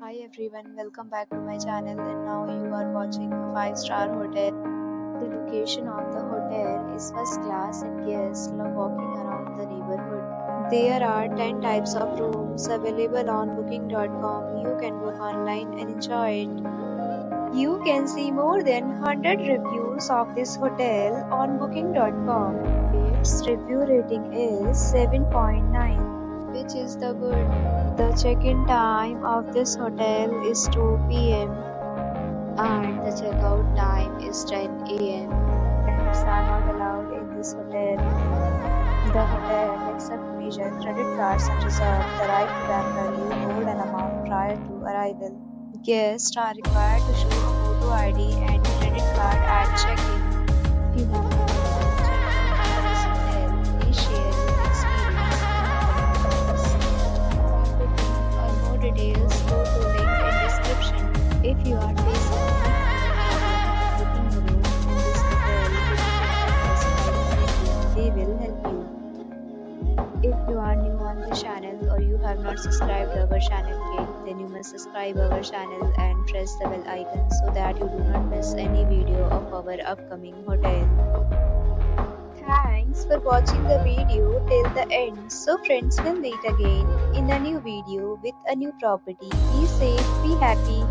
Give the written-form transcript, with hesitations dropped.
Hi everyone, welcome back to my channel and now you are watching a 5-star hotel. The location of the hotel is first class and guests love walking around the neighborhood. There are 10 types of rooms available on booking.com. You can book online and enjoy it. You can see more than 100 reviews of this hotel on booking.com. Its review rating is 7.9, which is the good. The check-in time of this hotel is 2 p.m. and the check-out time is 10 a.m. Pets are not allowed in this hotel. The hotel accepts major credit cards and reserves the right to temporarily hold an amount prior to arrival. Guests are required to show a photo ID and credit card at check-in. If you have not already checked in this hotel, please share your experience for more details, go to link in description. If you are facing any problem booking a room in this hotel, they will help you. If you are new on the channel or you have not subscribed our channel yet, then you must subscribe our channel and press the bell icon so that you do not miss any video of our upcoming hotel. Thanks for watching the video till the end. So friends, will meet again in a new video with a new property. Be safe, be happy.